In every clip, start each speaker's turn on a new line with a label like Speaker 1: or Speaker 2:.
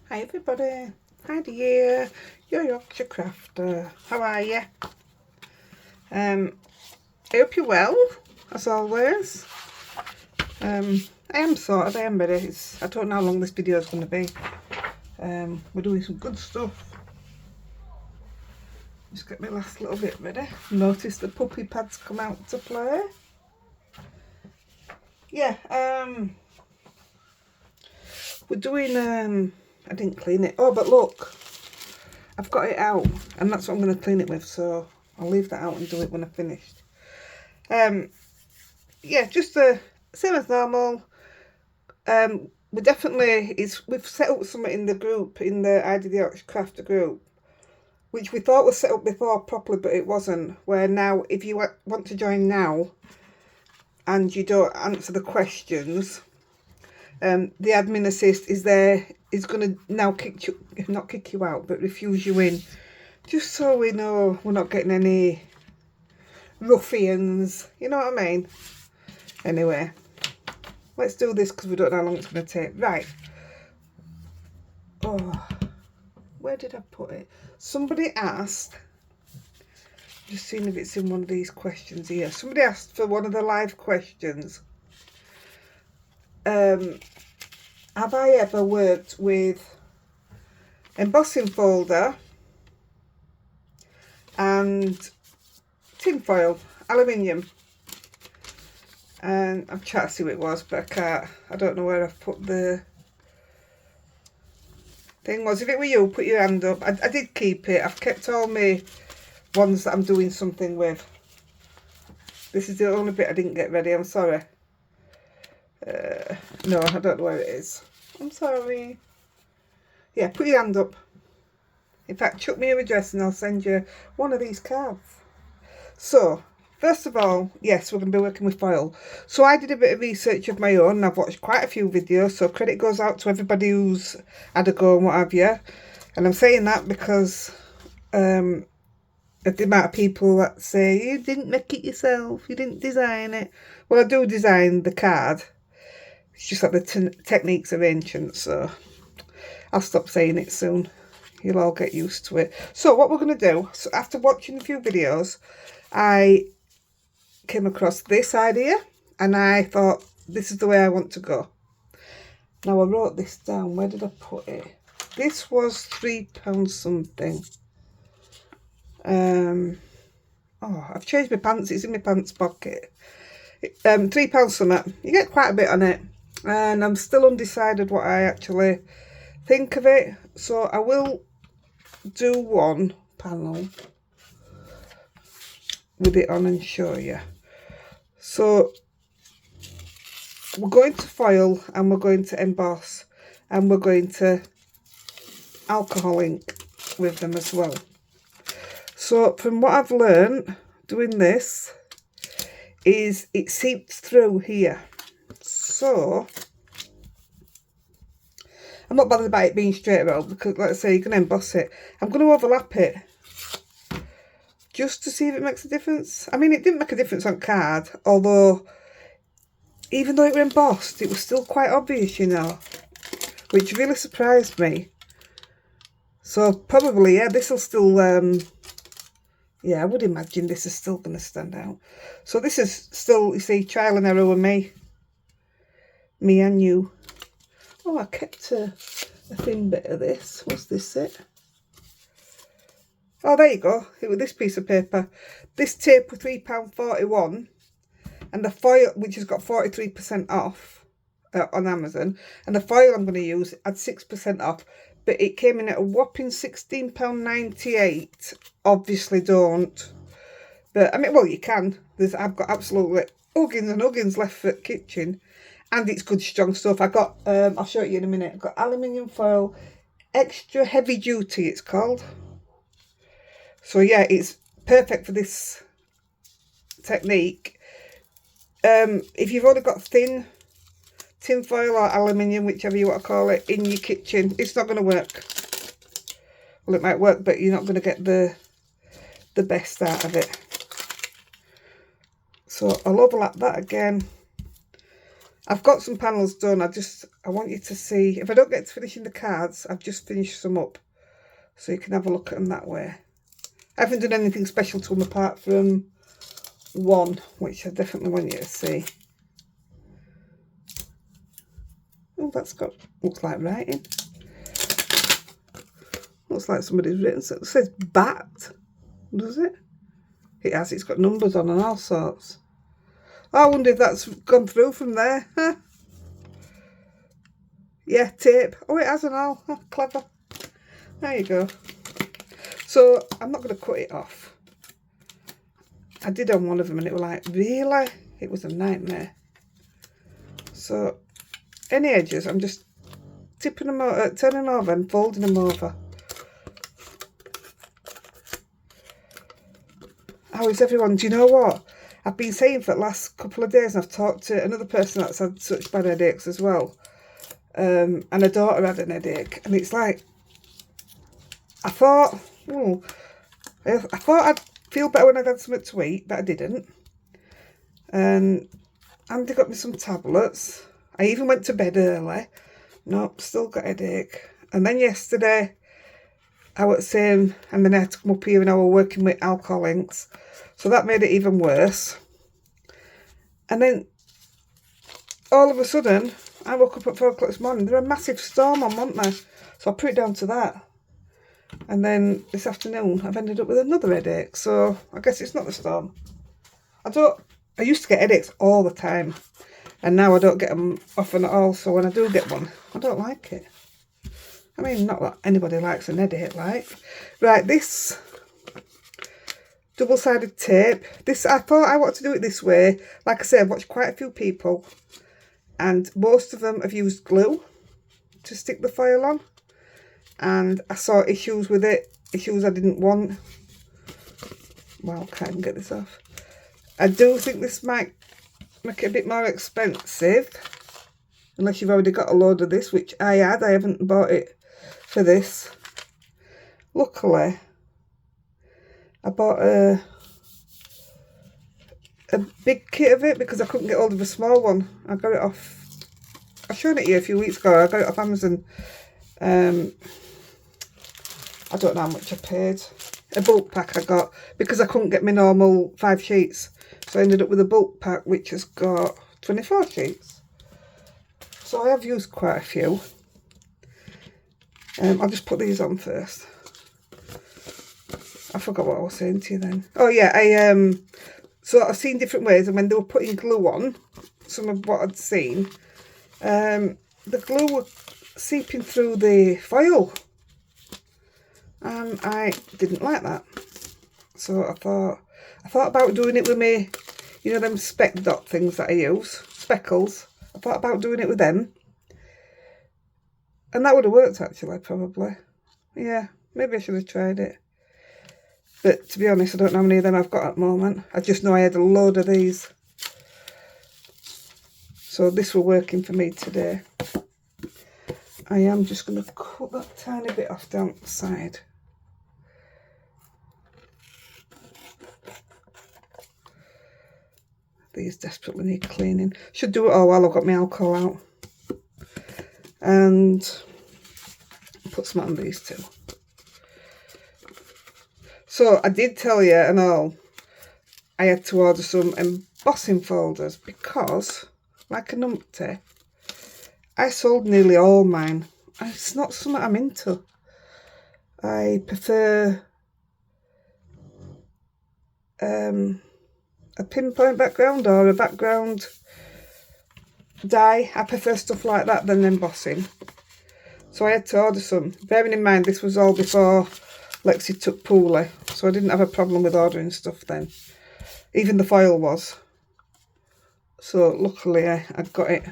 Speaker 1: Hi everybody, Heidi here, your Yorkshire crafter. How are you? I hope you're well, as always. I am sorted, I am ready. I don't know how long this video is going to be. We're doing some good stuff. Just get my last little bit ready. Notice the puppy pads come out to play. Yeah, we're doing, I didn't clean it. Oh, but look, I've got it out, and that's what I'm going to clean it with, so I'll leave that out and do it when I've finished. Yeah, just the same as normal. We've set up something in the group, in the Heidi-The crafter group, which we thought was set up before properly, but it wasn't. Where now, if you want to join now, and you don't answer the questions, the admin assist is there. Is going to now not kick you out, but refuse you in, just so we know we're not getting any ruffians. You know what I mean? Anyway, let's do this because we don't know how long it's going to take. Right. Oh, where did I put it? Somebody asked, just seeing if it's in one of these questions here. Somebody asked for one of the live questions. Have I ever worked with embossing folder and tin foil, aluminium? And I'm trying to see what it was, but I don't know where I've put the thing was. If it were you, put your hand up. I did keep it. I've kept all my ones that I'm doing something with. This is the only bit I didn't get ready. I'm sorry. No, I don't know where it is. I'm sorry. Yeah, put your hand up. In fact, chuck me your address and I'll send you one of these cards. So, first of all, yes, we're going to be working with foil. So I did a bit of research of my own. I've watched quite a few videos, so credit goes out to everybody who's had a go and what have you. And I'm saying that because of the amount of people that say, you didn't make it yourself, you didn't design it. Well, I do design the card. It's just that the techniques are ancient, so I'll stop saying it soon. You'll all get used to it. So what we're going to do, so after watching a few videos, I came across this idea and I thought, this is the way I want to go. Now I wrote this down. Where did I put it? This was £3 something. Oh, I've changed my pants. It's in my pants pocket. £3 something. You get quite a bit on it. And I'm still undecided what I actually think of it. So I will do one panel with it on and show you. So we're going to foil and we're going to emboss and we're going to alcohol ink with them as well. So from what I've learned doing this is it seeps through here. So I'm not bothered about it being straight rolled because, like I say, you're going to emboss it. I'm going to overlap it just to see if it makes a difference. I mean, it didn't make a difference on card, although even though it was embossed, it was still quite obvious, you know, which really surprised me. So probably, yeah, this will still, yeah, I would imagine this is still going to stand out. So this is still, you see, trial and error with me and you. Oh, I kept a thin bit of this. What's this it? Oh, there you go. It was this piece of paper. This tape was £3.41, and the foil, which has got 43% off on Amazon, and the foil I'm going to use had 6% off, but it came in at a whopping £16.98. Obviously don't. But, I mean, well, you can. I've got absolutely huggins and huggins left for the kitchen. And it's good strong stuff. I got, I'll show it you in a minute. I've got aluminium foil, extra heavy duty it's called. So yeah, it's perfect for this technique. If you've only got thin tin foil or aluminium, whichever you want to call it, in your kitchen, it's not going to work. Well, it might work, but you're not going to get the best out of it. So I'll overlap that again. I've got some panels done. I want you to see, if I don't get to finishing the cards, I've just finished some up. So you can have a look at them that way. I haven't done anything special to them apart from one, which I definitely want you to see. Oh, that's got, looks like writing. Looks like somebody's written, so it says bat, does it? It has, it's got numbers on and all sorts. I wonder if that's gone through from there. Huh? Yeah, tape. Oh, it has and all. Oh, clever. There you go. So, I'm not going to cut it off. I did on one of them and it was like, really? It was a nightmare. So, any edges, I'm just tipping them over, turning them over and folding them over. How is everyone? Do you know what? I've been saying for the last couple of days, and I've talked to another person that's had such bad headaches as well. And her daughter had an headache. And it's like, I thought I'd feel better when I'd had something to eat, but I didn't. And Andy got me some tablets. I even went to bed early. Nope, still got a headache. And then yesterday, I was saying, and then I had to come up here and I was working with alcohol inks. So that made it even worse. And then, all of a sudden, I woke up at 4 o'clock this morning. There was a massive storm on, wasn't there? So I put it down to that. And then this afternoon, I've ended up with another headache. So I guess it's not the storm. I used to get headaches all the time. And now I don't get them often at all. So when I do get one, I don't like it. I mean, not that anybody likes an headache, like. Right, this double-sided tape. This, I thought I wanted to do it this way. Like I said, I've watched quite a few people. And most of them have used glue to stick the foil on. And I saw issues with it. Issues I didn't want. Well, can't even get this off. I do think this might make it a bit more expensive. Unless you've already got a load of this, which I had. I haven't bought it for this. Luckily, I bought a big kit of it because I couldn't get hold of a small one. I got it off, I showed it you a few weeks ago. I got it off Amazon. I don't know how much I paid. A bulk pack I got because I couldn't get my normal 5 sheets. So I ended up with a bulk pack which has got 24 sheets. So I have used quite a few. I'll just put these on first. I forgot what I was saying to you then. Oh yeah, so I've seen different ways, and when they were putting glue on, some of what I'd seen, the glue was seeping through the foil. And I didn't like that. So I thought about doing it with me, you know, them speck dot things that I use, speckles. I thought about doing it with them. And that would have worked actually, probably. Yeah, maybe I should have tried it. But to be honest, I don't know how many of them I've got at the moment. I just know I had a load of these. So this were working for me today. I am just going to cut that tiny bit off down the side. These desperately need cleaning. Should do it all while I've got my alcohol out. And put some on these two. So I did tell you and all, I had to order some embossing folders because, like a numpty, I sold nearly all mine. It's not something I'm into. I prefer a pinpoint background or a background die. I prefer stuff like that than embossing. So I had to order some. Bearing in mind this was all before Lexi took poorly, so I didn't have a problem with ordering stuff then. Even the foil was. So luckily I got it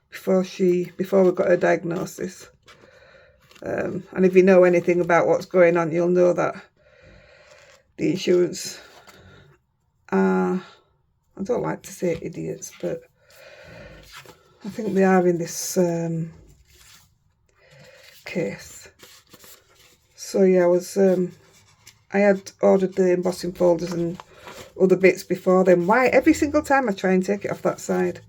Speaker 1: before we got her diagnosis. And if you know anything about what's going on, you'll know that the insurance are, I don't like to say idiots, but I think they are in this case. So yeah, I had ordered the embossing folders and other bits before then. Why every single time I try and take it off that side?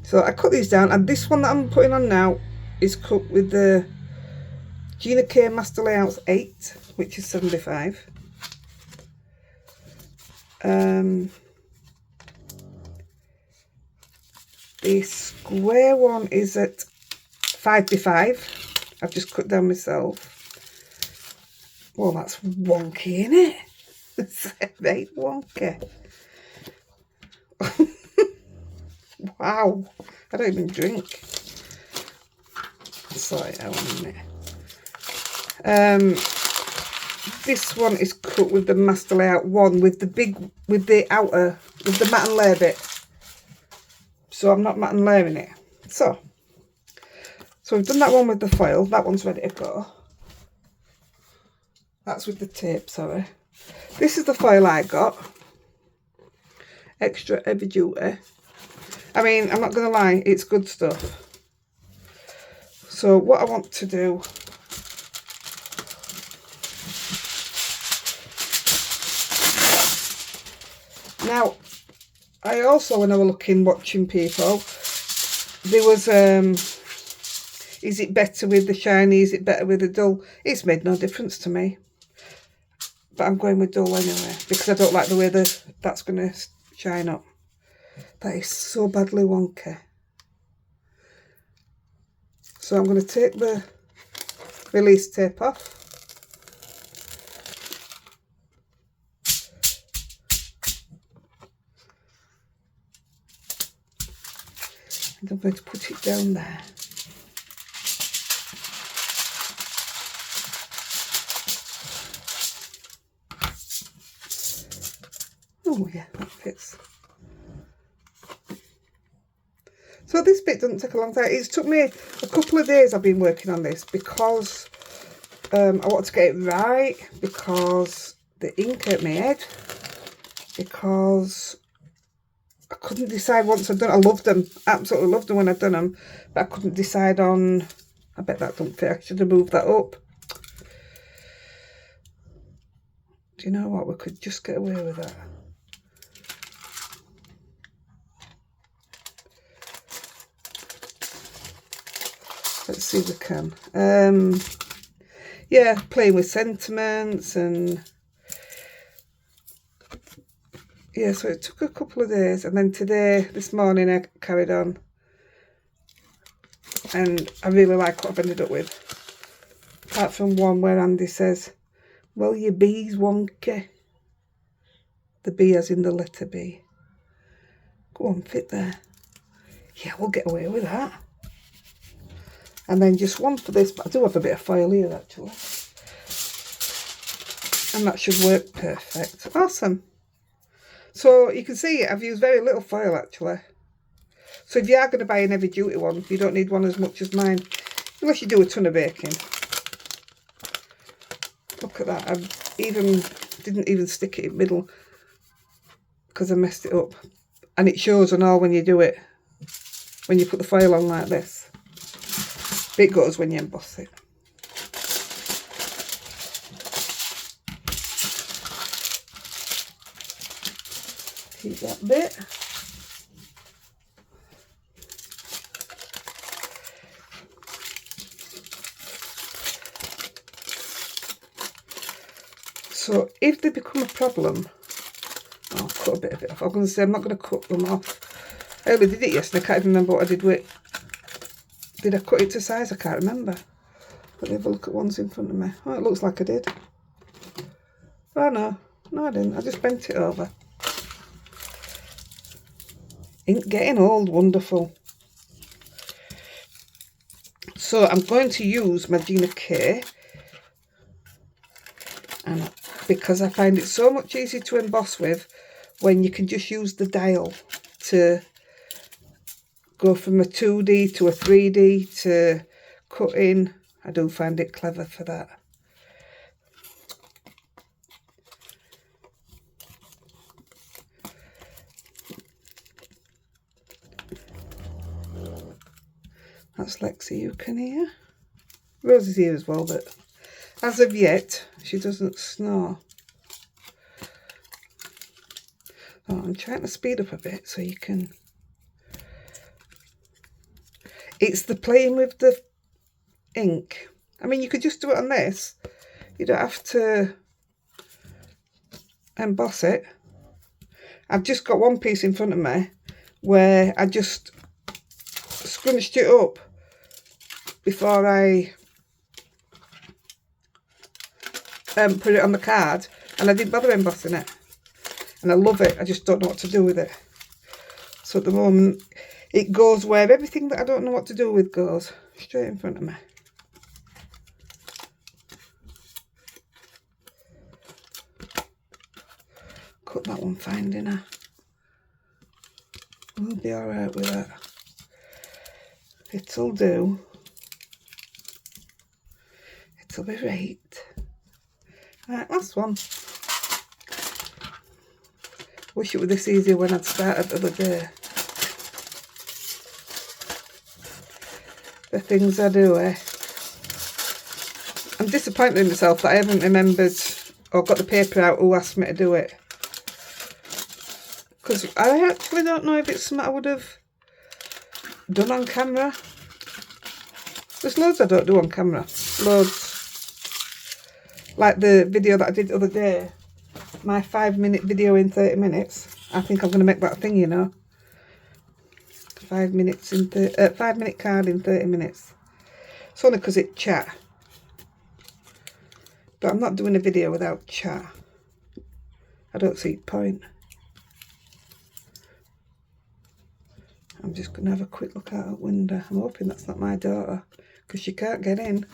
Speaker 1: So I cut these down, and this one that I'm putting on now is cut with the Gina K Master Layouts 8, which is 75. The square one is at 5x5. I've just cut down myself. Well, that's wonky, isn't it? It's very wonky. Wow, I don't even drink. Sorry, I want a minute. This one is cut with the Master Layout 1 with the outer, with the matte and layer bit. So I'm not matte and layering it. So we've done that one with the foil. That one's ready to go. That's with the tape, sorry. This is the foil I got. Extra heavy duty. I mean, I'm not going to lie, it's good stuff. So what I want to do... Now, I also, when I was watching people, there was, is it better with the shiny, is it better with the dull? It's made no difference to me. But I'm going with dull anyway, because I don't like the way that's going to shine up. That is so badly wonky. So I'm going to take the release tape off. And I'm going to put it down there. Oh yeah, that fits. So this bit doesn't take a long time. It's took me a couple of days I've been working on this because I wanted to get it right, because the ink hurt my head, because I couldn't decide once I'd done. I loved them, absolutely loved them when I'd done them, but I couldn't decide on. I bet that don't fit. I should have moved that up. Do you know what? We could just get away with that. Let's see if we can. Yeah, playing with sentiments and yeah, so it took a couple of days, and then this morning I carried on, and I really like what I've ended up with. Apart from one where Andy says, well, your B's wonky. The B as in the letter B. Go on, fit there. Yeah, we'll get away with that. And then just one for this, but I do have a bit of foil here actually. And that should work perfect. Awesome. So you can see I've used very little foil actually. So if you are going to buy an heavy duty one, you don't need one as much as mine. Unless you do a ton of baking. Look at that. I didn't even stick it in the middle because I messed it up. And it shows and all when you do it. When you put the foil on like this. It goes when you emboss it. Keep that bit. So if they become a problem, I'll cut a bit of it off. I'm going to say I'm not going to cut them off. I only did it yesterday. I can't even remember what I did with it. Did I cut it to size? I can't remember. Let me have a look at ones in front of me. Oh, it looks like I did. Oh no, no I didn't. I just bent it over. Ink getting old, wonderful. So I'm going to use my Gina K, and because I find it so much easier to emboss with when you can just use the dial to go from a 2D to a 3D to cut in. I do find it clever for that. That's Lexi, you can hear. Rose is here as well, but as of yet, she doesn't snore. Oh, I'm trying to speed up a bit so you can... It's the playing with the ink. I mean, you could just do it on this. You don't have to emboss it. I've just got one piece in front of me where I just scrunched it up before I put it on the card, and I didn't bother embossing it. And I love it. I just don't know what to do with it. So at the moment, it goes where everything that I don't know what to do with goes, straight in front of me. Cut that one fine, didn't I? We'll be alright with that. It'll do. It'll be right. Right, last one. Wish it were this easier when I'd started the other day. The things I do, eh? I'm disappointed in myself that I haven't remembered or got the paper out who asked me to do it. Because I actually don't know if it's something I would have done on camera. There's loads I don't do on camera. Loads. Like the video that I did the other day. My 5-minute video in 30 minutes. I think I'm going to make that a thing, you know. 5 minutes in 5-minute card in 30 minutes. It's only because it's chat. But I'm not doing a video without chat. I don't see the point. I'm just going to have a quick look out the window. I'm hoping that's not my daughter, because she can't get in.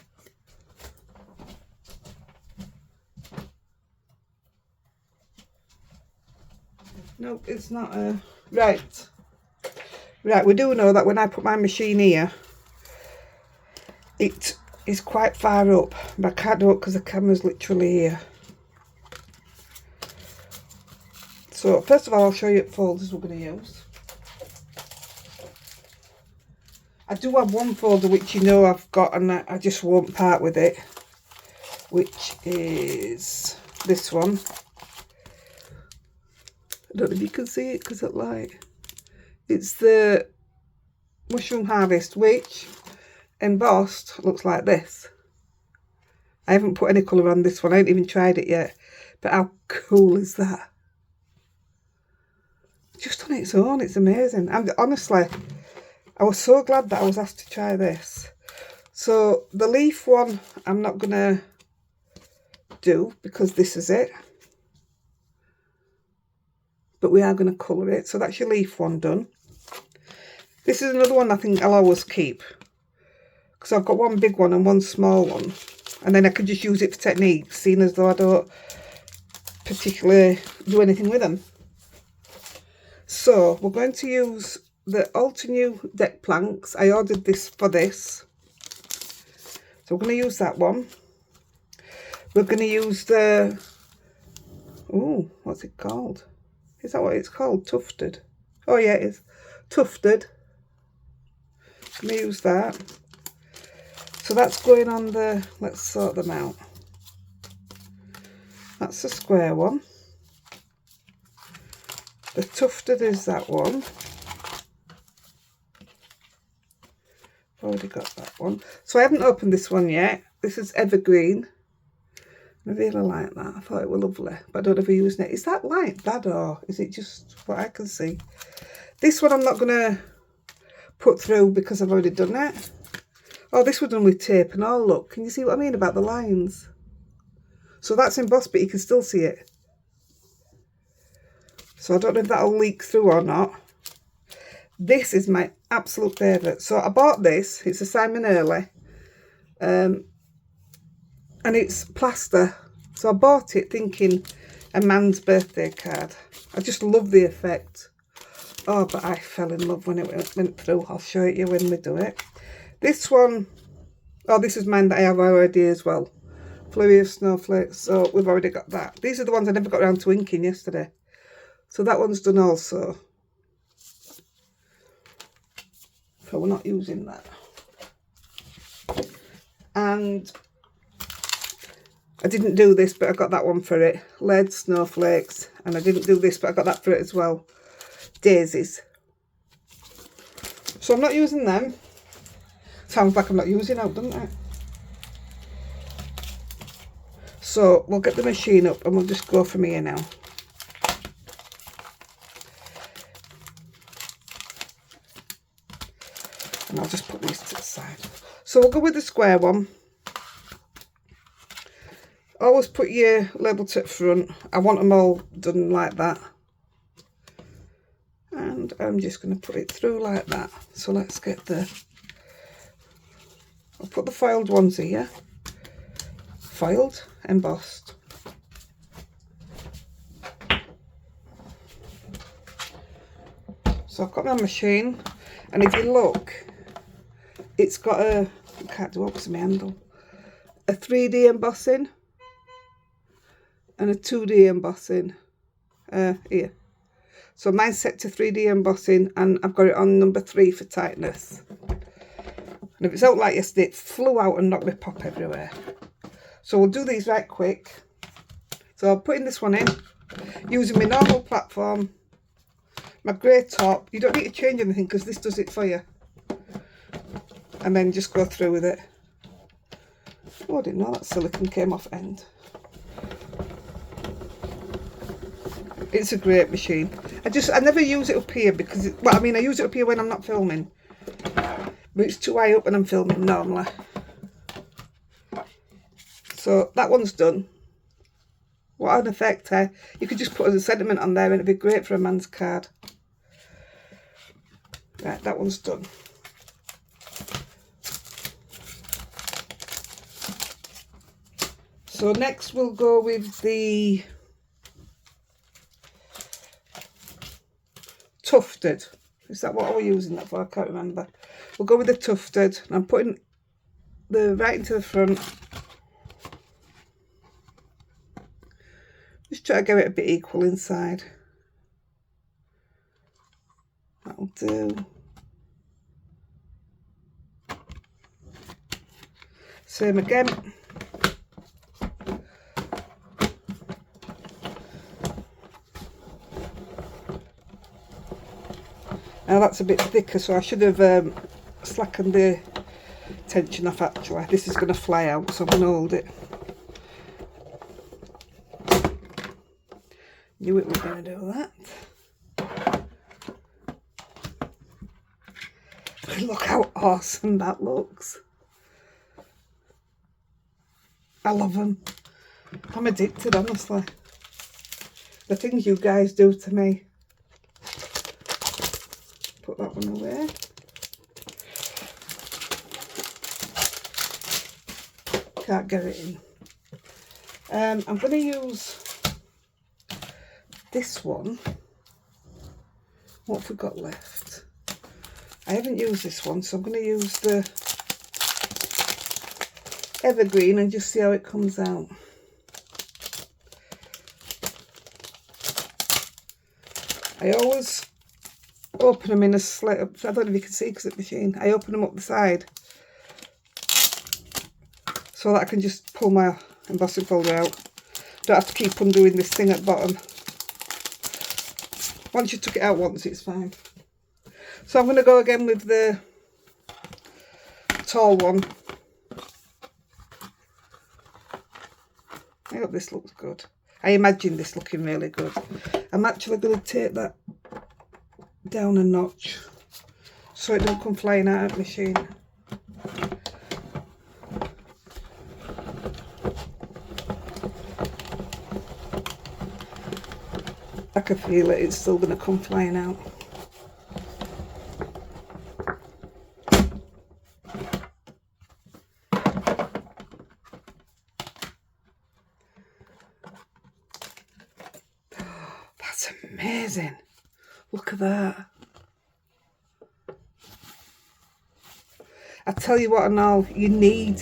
Speaker 1: Nope, it's not a... Right. Right, we do know that when I put my machine here, it is quite far up, but I can't do it because the camera's literally here. So, first of all, I'll show you what folders we're going to use. I do have one folder which you know I've got, and I just won't part with it, which is this one. I don't know if you can see it because of light. It's the Mushroom Harvest, which embossed looks like this. I haven't put any colour on this one. I haven't even tried it yet. But how cool is that? Just on its own, it's amazing. And honestly, I was so glad that I was asked to try this. So the leaf one, I'm not going to do because this is it. But we are going to colour it. So that's your leaf one done. This is another one I think I'll always keep. Because I've got one big one and one small one. And then I could just use it for techniques, seeing as though I don't particularly do anything with them. So we're going to use the Alter New deck planks. I ordered this for this. So we're going to use that one. We're going to use the... Oh, what's it called? Is that what it's called? Tufted. Oh yeah, it is. Tufted. I'm going to use that. So that's going on the... Let's sort them out. That's the square one. The tufted is that one. I've already got that one. So I haven't opened this one yet. This is Evergreen. I really like that. I thought it was lovely, but I don't ever use it. Is that like that, or is it just what I can see? This one I'm not going to put through because I've already done it. Oh, this was done with tape and all. Look, can you see what I mean about the lines? So that's embossed, but you can still see it. So I don't know if that'll leak through or not. This is my absolute favourite. So I bought this. It's a Simon Early. And it's plaster. So I bought it thinking a man's birthday card. I just love the effect. Oh, but I fell in love when it went through. I'll show it you when we do it. This one, oh, this is mine that I have already as well. Flurry of Snowflakes. So we've already got that. These are the ones I never got around to inking yesterday. So that one's done also. So we're not using that. And I didn't do this, but I got that one for it. Lead, Snowflakes. And I didn't do this, but I got that for it as well. Daisies. So I'm not using them. Sounds like I'm not using out, doesn't it? So we'll get the machine up and we'll just go from here now. And I'll just put these to the side. So we'll go with the square one. Always put your label to the front. I want them all done like that. And I'm just going to put it through like that. So let's get the... I'll put the foiled ones here. Foiled, embossed. So I've got my machine. And if you look, it's got a... I can't do it because of my handle. A 3D embossing. And a 2D embossing here. So mine's set to 3D embossing and I've got it on number 3 for tightness. And if it's out like yesterday, it flew out and knocked my pop everywhere. So we'll do these right quick. So I'm putting this one in, using my normal platform, my grey top. You don't need to change anything because this does it for you. And then just go through with it. Oh, I didn't know that silicone came off end. It's a great machine. I never use it up here because, well, I mean, I use it up here when I'm not filming. But it's too high up when I'm filming normally. So that one's done. What an effect, eh? You could just put a sentiment on there and it'd be great for a man's card. Right, that one's done. So next we'll go with the tufted. Is that what I was using that for? I can't remember. We'll go with the tufted. And I'm putting the right into the front. Just try to get it a bit equal inside. That'll do. Same again. Now that's a bit thicker, so I should have slackened the tension off actually. This is going to fly out, so I'm going to hold it. Knew it was going to do that. Look how awesome that looks. I love them. I'm addicted, honestly. The things you guys do to me. Put that one away. Can't get it in. I'm going to use this one. What have we got left? I haven't used this one, so I'm going to use the evergreen and just see how it comes out. I always open them in a slit. I don't know if you can see because it's a machine. I open them up the side so that I can just pull my embossing folder out. Don't have to keep undoing this thing at the bottom. Once you took it out once, it's fine. So I'm going to go again with the tall one. I hope this looks good. I imagine this looking really good. I'm actually going to take that down a notch so it don't come flying out of the machine. I can feel it, it's still going to come flying out. That's amazing. Look at that. I tell you what and all, you need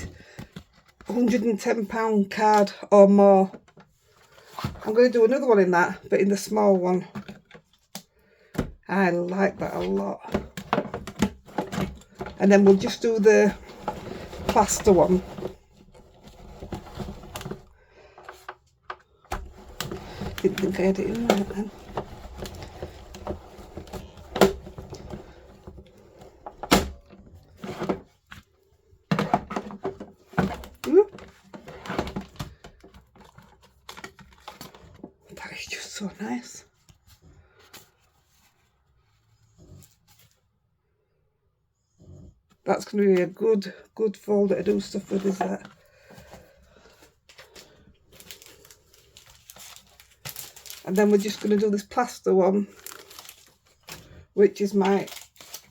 Speaker 1: £110 card or more. I'm going to do another one in that, but in the small one. I like that a lot. And then we'll just do the plaster one. Didn't think I had it in right then. so nice. That's going to be a good folder to do stuff with, is that? And then we're just going to do this plaster one, which is my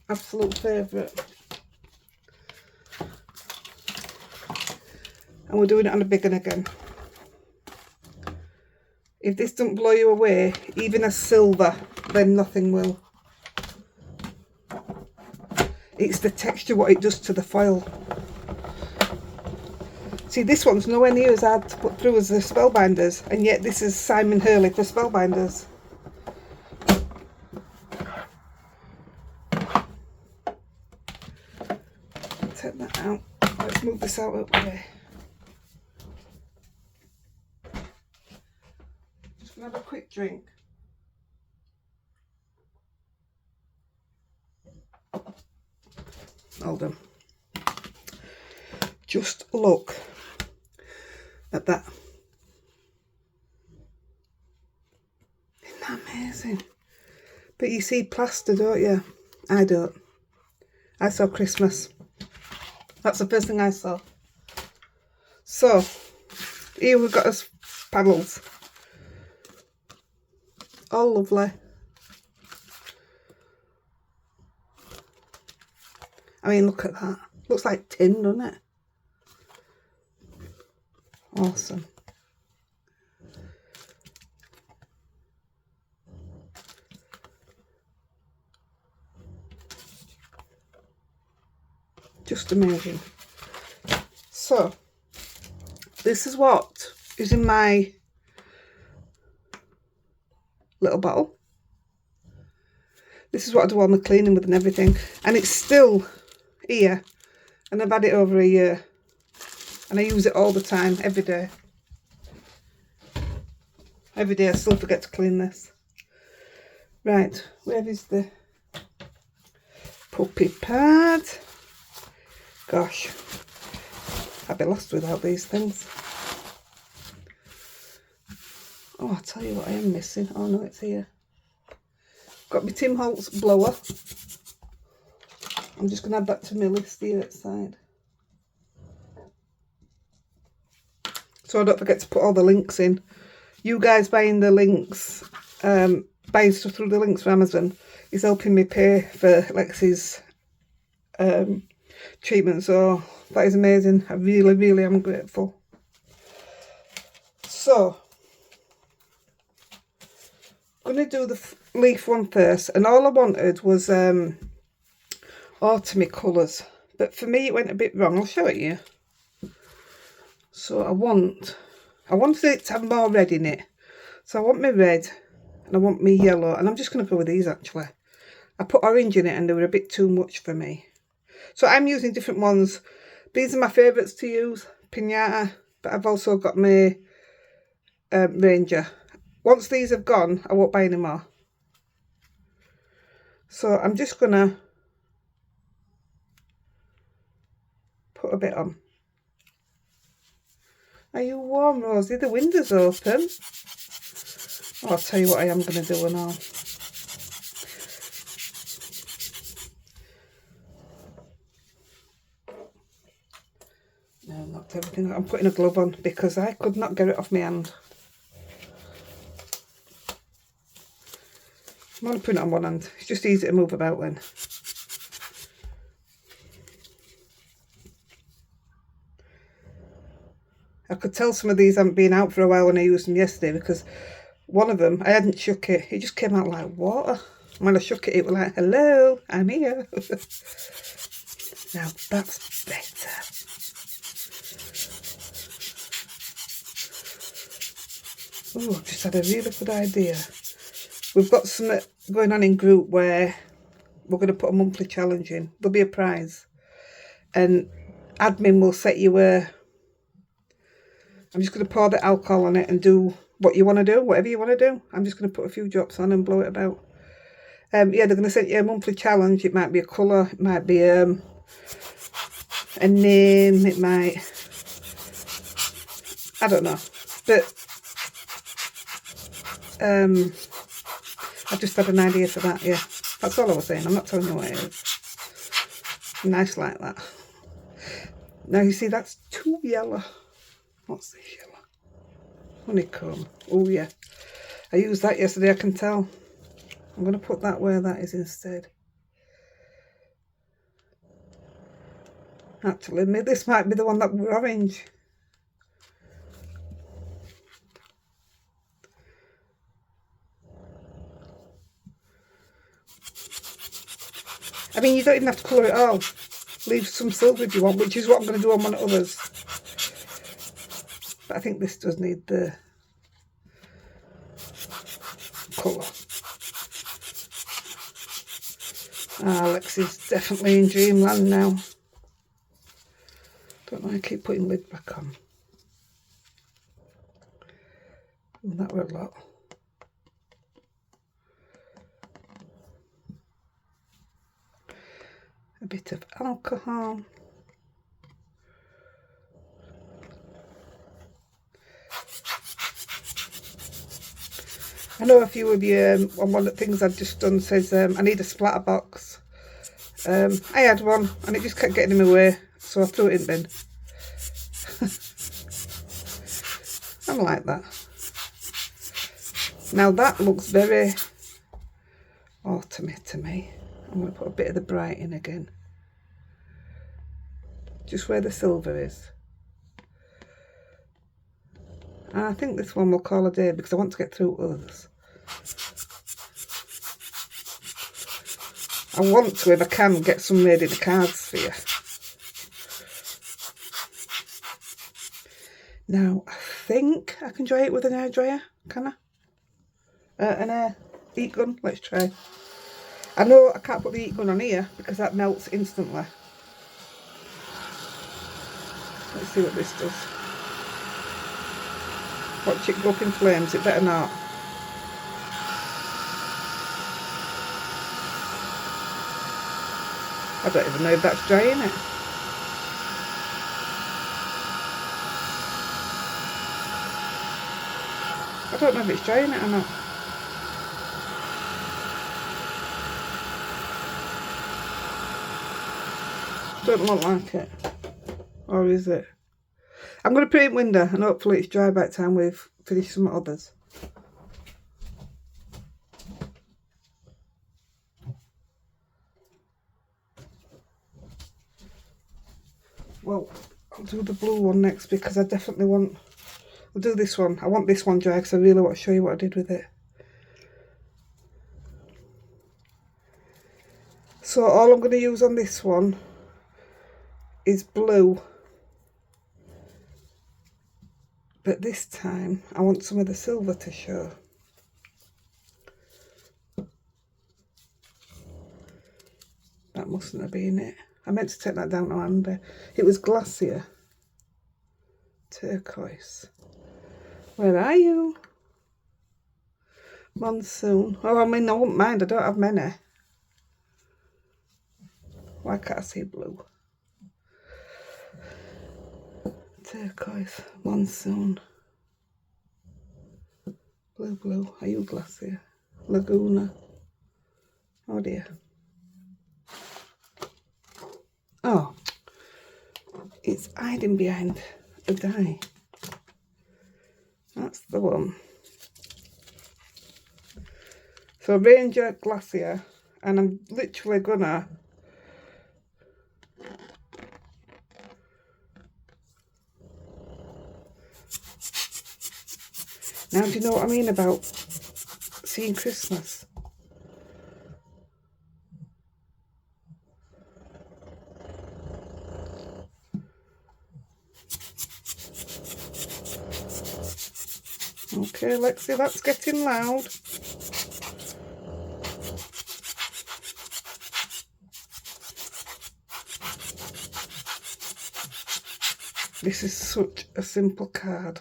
Speaker 1: absolute favourite. And we're doing it on a big one again. If this doesn't blow you away, even as silver, then nothing will. It's the texture, what it does to the foil. See, this one's nowhere near as hard to put through as the Spellbinders, and yet this is Simon Hurley for Spellbinders. Take that out. Let's move this out of the way. Just gonna have a quick drink. Hold on. Just look at that. Isn't that amazing? But you see plaster, don't you? I don't. I saw Christmas. That's the first thing I saw. So, here we've got us panels. All lovely. I mean, look at that. Looks like tin, doesn't it? Awesome. Just amazing. So, this is what is in my little bottle. This is what I do all my cleaning with and everything. And it's still here. And I've had it over a year. And I use it all the time, every day. Every day I still forget to clean this. Right, where is the puppy pad? Gosh, I'd be lost without these things. Oh, I'll tell you what I am missing. Oh no, it's here. Got my Tim Holtz blower. I'm just going to add that to my list here at the side. So I don't forget to put all the links in. You guys buying the links, buying stuff through the links from Amazon is helping me pay for Lexi's treatment. So that is amazing. I really, really am grateful. So, I'm going to do the leaf one first. And all I wanted was autumny colours. But for me it went a bit wrong. I'll show it you. So I wanted it to have more red in it. So I want my red and I want my yellow. And I'm just going to go with these actually. I put orange in it and they were a bit too much for me. So I'm using different ones. These are my favourites to use. Pinata. But I've also got my Ranger. Once these have gone, I won't buy any more. So I'm just going to put a bit on. Are you warm, Rosie? The window's open. Oh, I'll tell you what I am going to do and all. No, not everything. I'm putting a glove on because I could not get it off my hand. I'm only putting it on one hand. It's just easy to move about then. I could tell some of these haven't been out for a while when I used them yesterday because one of them, I hadn't shook it. It just came out like water. When I shook it, it was like, hello, I'm here. Now that's better. Oh, I've just had a really good idea. We've got something going on in group where we're going to put a monthly challenge in. There'll be a prize. And admin will set you a... I'm just going to pour the alcohol on it and do what you want to do, whatever you want to do. I'm just going to put a few drops on and blow it about. Yeah, they're going to set you a monthly challenge. It might be a colour, it might be a name, it might... I don't know. But I just had an idea for that, yeah. That's all I was saying. I'm not telling you what it is. Nice like that. Now you see that's too yellow. What's this yellow? Honeycomb. Oh yeah. I used that yesterday, I can tell. I'm going to put that where that is instead. Actually, this might be the one that were orange. I mean, you don't even have to colour it all. Leave some silver if you want, which is what I'm going to do on one of others. But I think this does need the colour. Ah, Lexi's definitely in dreamland now. Don't know why I keep putting lid back on. Oh, that were a lot. A bit of alcohol. I know a few of you on one of the things I've just done says I need a splatter box. I had one and it just kept getting in my way, so I threw it in the bin. I'm like that. Now that looks very autumny to me. I'm going to put a bit of the bright in again. Just where the silver is. And I think this one will call a day because I want to get through others. I want to, if I can, get some made in the cards for you. Now, I think I can dry it with an air dryer, can I? An air heat gun, let's try. I know I can't put the heat gun on here because that melts instantly. Let's see what this does. Watch it go up in flames, it better not. I don't even know if that's drying it. I don't know if it's drying it or not. Don't look like it. Or is it? I'm going to put it in window and hopefully it's dry by the time we've finished some others. Well, I'll do the blue one next because I definitely want... I'll do this one. I want this one dry because I really want to show you what I did with it. So all I'm going to use on this one is blue. But this time I want some of the silver to show. That mustn't have been it. I meant to take that down to Amber. It was Glacier. Turquoise. Where are you? Monsoon. Oh, I mean, I wouldn't mind. I don't have many. Why can't I see blue? Turquoise. Monsoon. Blue, blue. Are you Glacier? Laguna. Oh dear. Oh. It's hiding behind the die. That's the one. So Ranger Glacier, and I'm literally gonna now, do you know what I mean about seeing Christmas? Okay, Lexi, that's getting loud. This is such a simple card.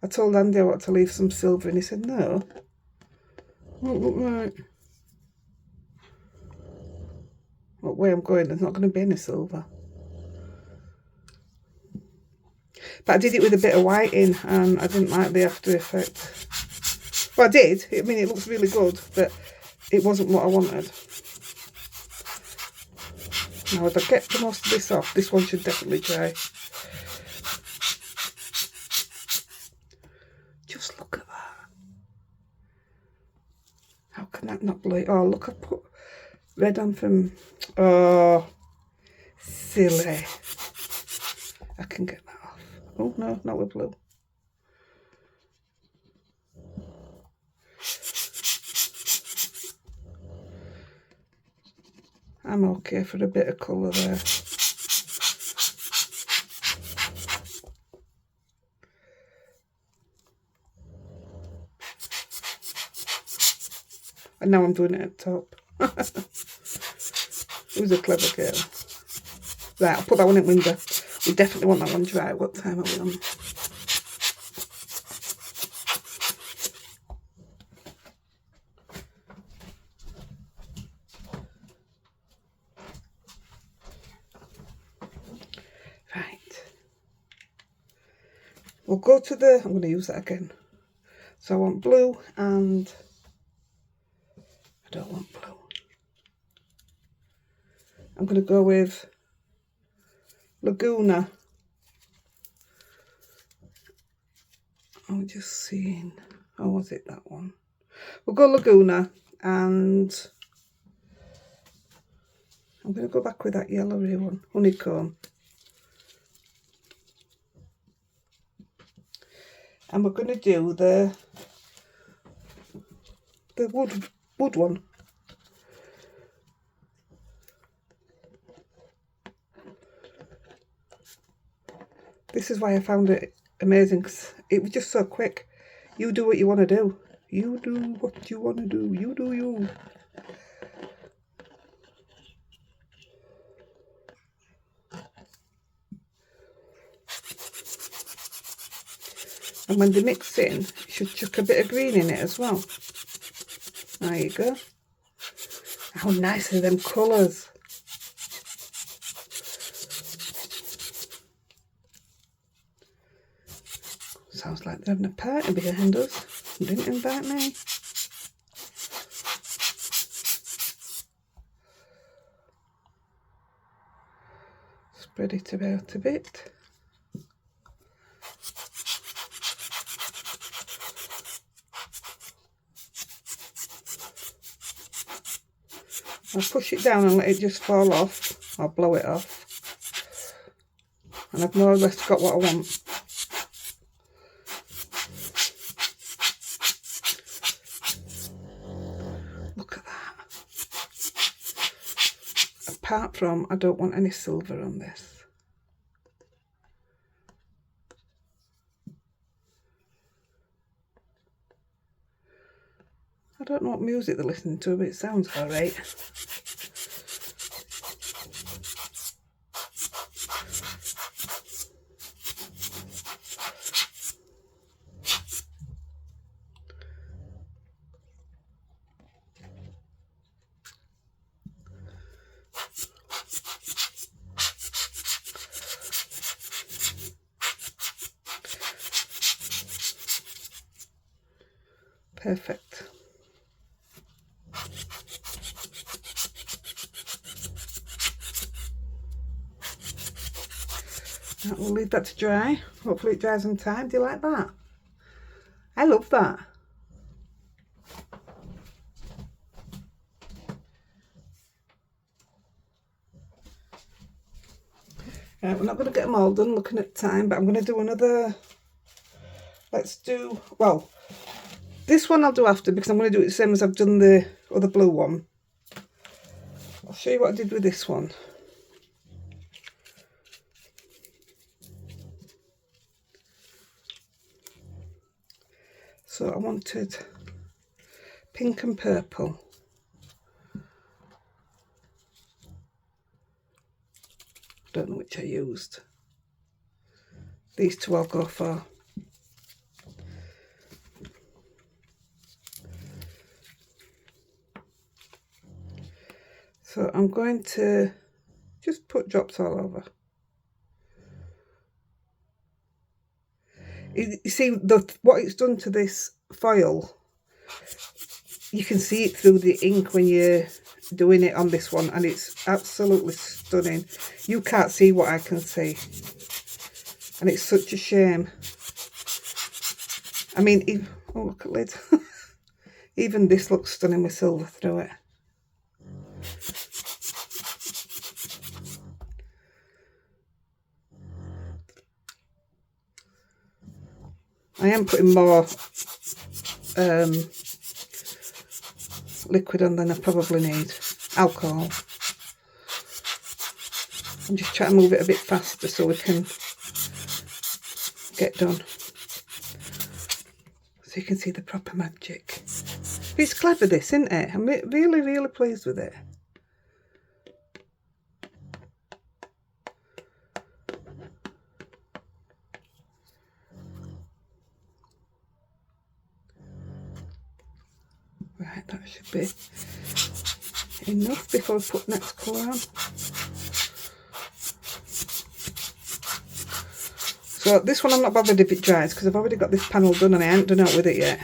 Speaker 1: I told Andy I want to leave some silver and he said no. Won't look right. What way I'm going, there's not going to be any silver. But I did it with a bit of white in, and I didn't like the after effect. Well, I did. I mean, it looks really good, but it wasn't what I wanted. Now, if I get the most of this off, this one should definitely dry. Just look at that. How can that not bleed? Oh, look, I put red on from... Oh, silly. I can get that off. Oh, no, not with blue. I'm okay for a bit of colour there. And now I'm doing it at the top. Who's a clever girl? Right, I'll put that one in window. We definitely want that one dry. What time are we on? Right. We'll go to the... I'm going to use that again. So I want blue and... I don't want blue. I'm going to go with Laguna. I'm just seeing, oh, was it that one? We'll go Laguna, and I'm going to go back with that yellowy one, Honeycomb. And we're going to do the wood one. This is why I found it amazing, because it was just so quick. You do what you want to do. You do what you want to do. You do you. And when they mix in, you should chuck a bit of green in it as well. There you go. How nice are them colours. Sounds like they're having a party behind us. They didn't invite me. Spread it about a bit. I'll push it down and let it just fall off. I'll blow it off. And I've more or less got what I want. Look at that. Apart from, I don't want any silver on this. I don't know what music they're listening to, but it sounds alright. Perfect. We'll leave that to dry. Hopefully it dries on time. Do you like that? I love that. Right, we're not going to get them all done looking at time, but I'm going to do another. Let's do, well, this one I'll do after, because I'm going to do it the same as I've done the other blue one. I'll show you what I did with this one. So I wanted pink and purple. I don't know which I used. These two I'll go for. So I'm going to just put drops all over. You see what it's done to this foil. You can see it through the ink when you're doing it on this one, and it's absolutely stunning. You can't see what I can see, and it's such a shame. I mean, oh, look at lid. Even this looks stunning with silver through it. I am putting more liquid on than I probably need. Alcohol. I'm just trying to move it a bit faster so we can get done. So you can see the proper magic. It's clever, this, isn't it? I'm really, really pleased with it. Right, that should be enough before I put next colour on. So this one I'm not bothered if it dries because I've already got this panel done and I haven't done out with it yet.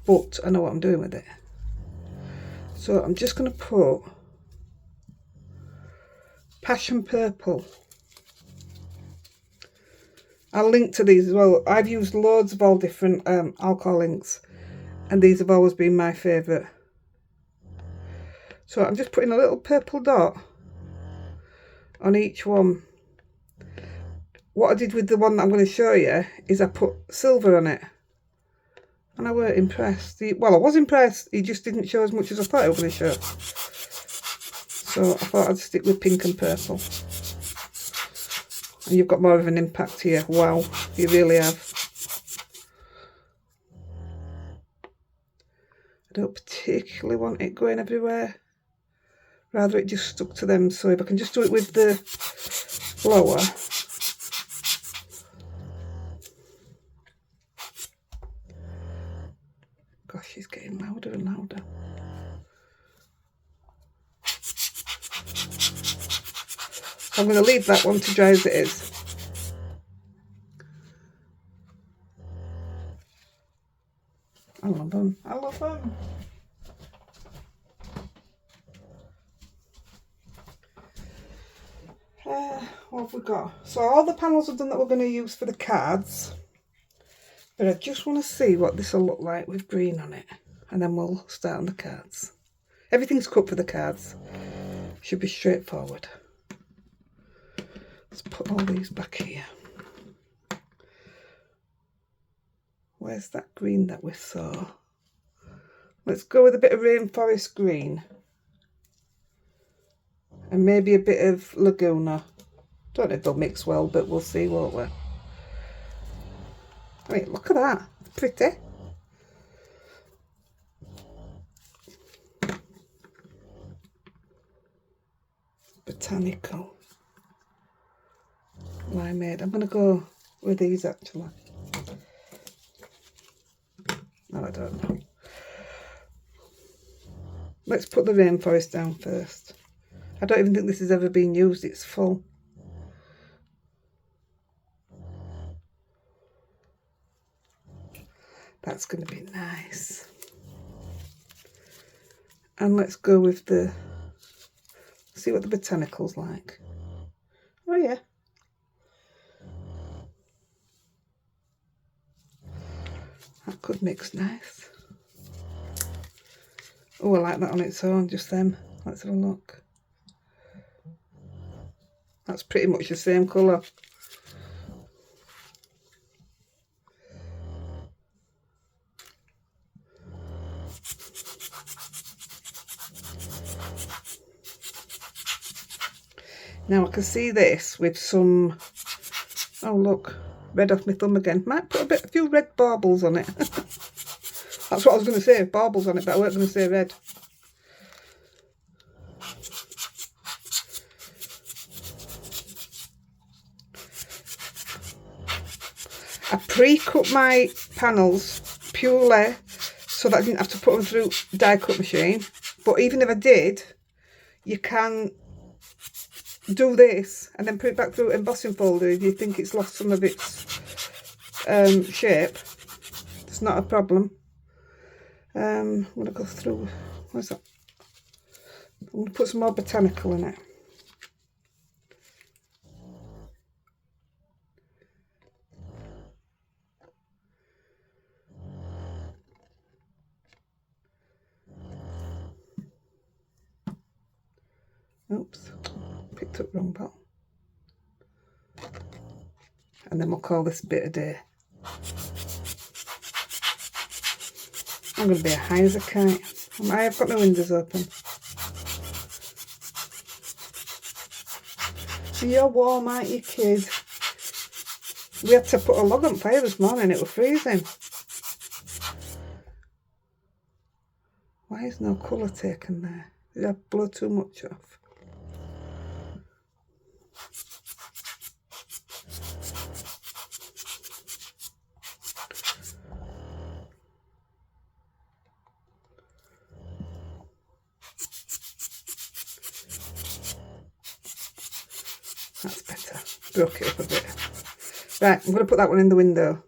Speaker 1: But I know what I'm doing with it. So I'm just going to put Passion Purple. I'll link to these as well. I've used loads of all different alcohol inks, and these have always been my favourite. So I'm just putting a little purple dot on each one. What I did with the one that I'm going to show you is I put silver on it. And I weren't impressed. Well, I was impressed. He just didn't show as much as I thought he was going to show. So I thought I'd stick with pink and purple. And you've got more of an impact here. Wow, you really have. I don't particularly want it going everywhere. Rather it just stuck to them. So if I can just do it with the blower. Gosh, she's getting louder and louder. I'm going to leave that one to dry as it is. I love them. I love them. What have we got? So all the panels are done that we're going to use for the cards. But I just want to see what this will look like with green on it. And then we'll start on the cards. Everything's cut for the cards. Should be straightforward. Let's put all these back here. Where's that green that we saw? Let's go with a bit of rainforest green. And maybe a bit of Laguna. Don't know if they'll mix well, but we'll see, won't we? I mean, look at that. It's pretty. Botanical. Limeade. I'm going to go with these actually. No, I don't know. Let's put the rainforest down first. I don't even think this has ever been used. It's full. That's going to be nice. And let's go with the, see what the botanical's like. Oh yeah. That could mix nice. Oh, I like that on its own, just them. Let's have a look. That's pretty much the same colour. Now I can see this with some, oh look, red off my thumb again. Might put a few red baubles on it. That's what I was going to say, baubles on it, but I weren't going to say red. I pre-cut my panels purely so that I didn't have to put them through die cut machine. But even if I did, you can do this and then put it back through embossing folder if you think it's lost some of its shape. It's not a problem. I'm going to go through, what's that? I'm going to put some more botanical in it. Oops, picked up wrong bottle. And then we'll call this bit a day. I'm going to be high as a kite. I have got my windows open. You're warm, aren't you, kid? We had to put a log on fire this morning, it was freezing. Why is no colour taken there? Did I blow too much off? That's better. Broke it up a bit. Right, I'm going to put that one in the window.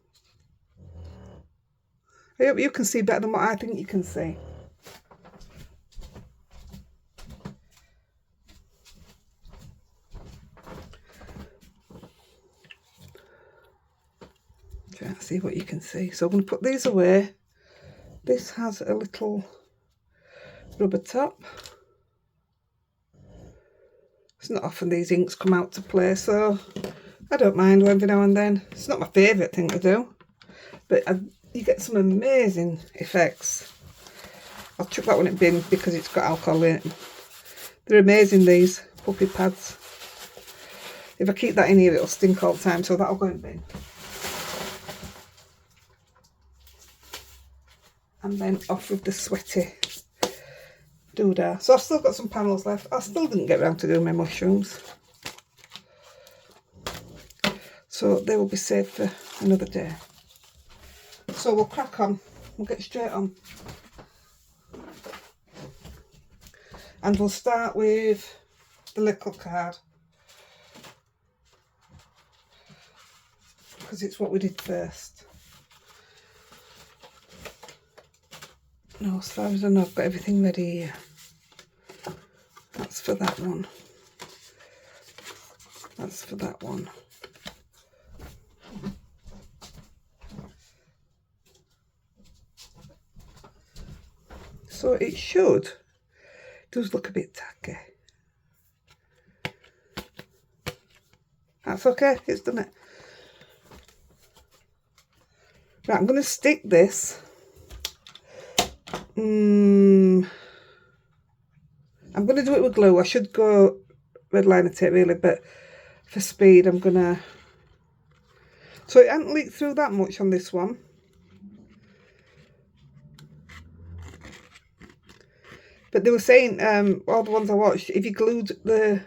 Speaker 1: I hope you can see better than what I think you can see. Try to see what you can see. So I'm going to put these away. This has a little rubber top. It's not often these inks come out to play, so I don't mind every now and then. It's not my favourite thing to do, but you get some amazing effects. I'll chuck that one in bin because it's got alcohol in it. They're amazing, these puppy pads. If I keep that in here, it'll stink all the time, so that'll go in bin. And then off with the sweaty doodah. So I've still got some panels left. I still didn't get around to doing my mushrooms, so they will be saved for another day. So we'll crack on. We'll get straight on. And we'll start with the little card, because it's what we did first. No, as far as I know, I've got everything ready here. That's for that one. That's for that one. So it does look a bit tacky. That's okay, it's done it. Right, I'm going to stick this. I'm going to do it with glue. I should go red liner tape really, but for speed I'm going to... So it hasn't leaked through that much on this one. But they were saying, all the ones I watched, if you glued the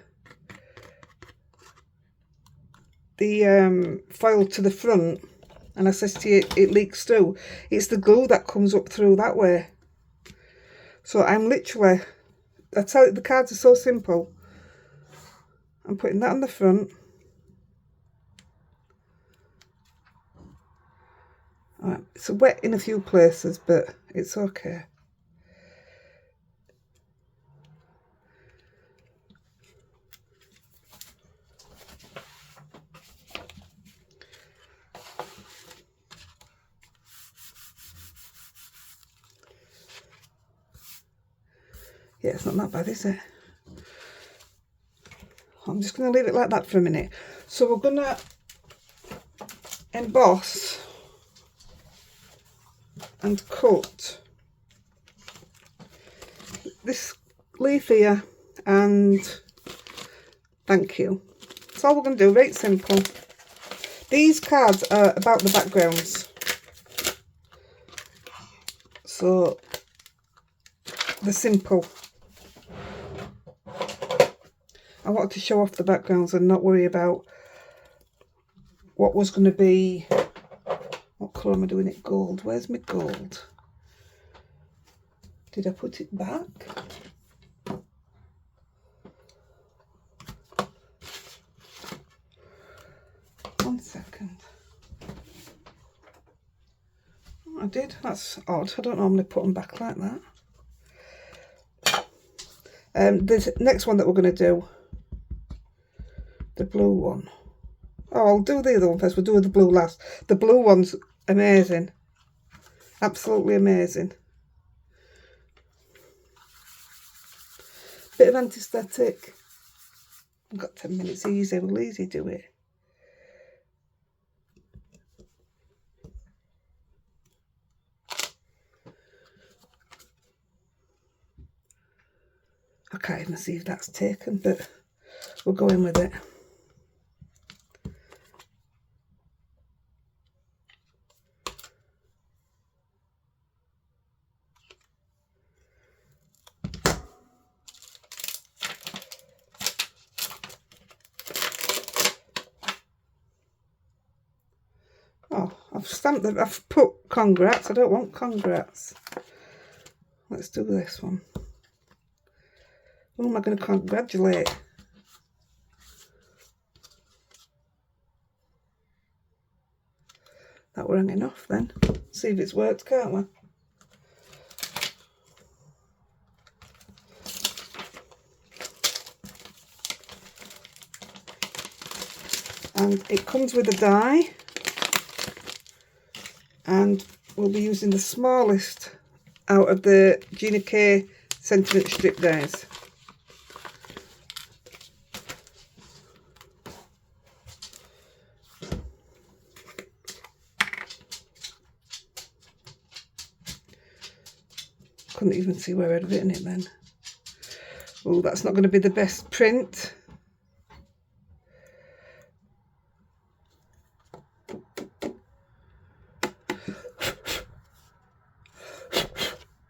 Speaker 1: foil to the front, and I says to you, it leaks through, it's the glue that comes up through that way. So I'm literally, I tell you, the cards are so simple. I'm putting that on the front. Alright, it's wet in a few places, but it's okay. Yeah, it's not that bad, is it? I'm just going to leave it like that for a minute. So we're going to emboss and cut this leaf here and thank you. That's all we're going to do, very simple. These cards are about the backgrounds. So they're simple. I wanted to show off the backgrounds and not worry about what was going to be. What colour am I doing it? Gold. Where's my gold? Did I put it back? second. I did. That's odd. I don't normally put them back like that. This next one that we're going to do, the blue one. Oh, I'll do the other one first. We'll do the blue last. The blue one's amazing. Absolutely amazing. Bit of anti-static. I've got 10 minutes easy. We'll easy do it. I can't even see if that's taken, but we'll go in with it. Oh, I've stamped them. I've put congrats. I don't want congrats. Let's do this one. Who am I going to congratulate? That were hanging off then. See if it's worked, can't we? And it comes with a die. And we'll be using the smallest out of the Gina K sentiment strip dies. Couldn't even see where I'd written it then. Oh, that's not going to be the best print.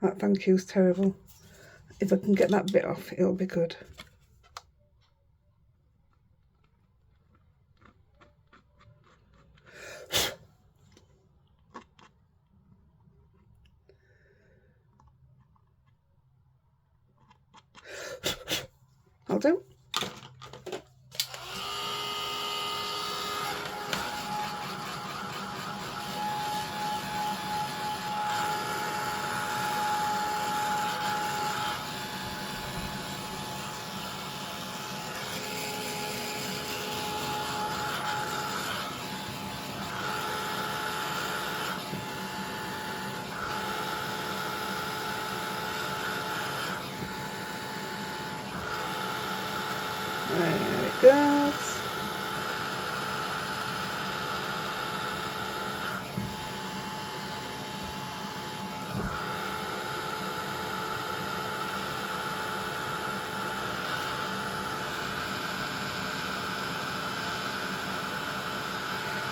Speaker 1: That thank you's terrible. If I can get that bit off, it'll be good. I'll do. There it goes.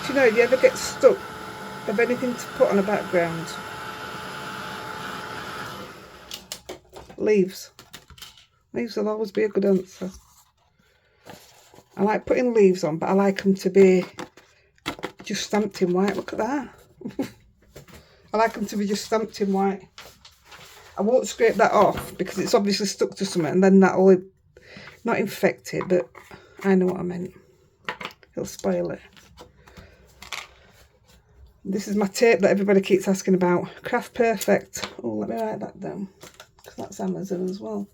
Speaker 1: Do you know, do you ever get stuck of anything to put on a background? Leaves. Leaves will always be a good answer. I like putting leaves on, but I like them to be just stamped in white. Look at that. I like them to be just stamped in white. I won't scrape that off because it's obviously stuck to something, and then that'll not infect it, but I know what I meant. It'll spoil it. This is my tape that everybody keeps asking about. Craft Perfect. Oh, let me write that down because that's Amazon as well.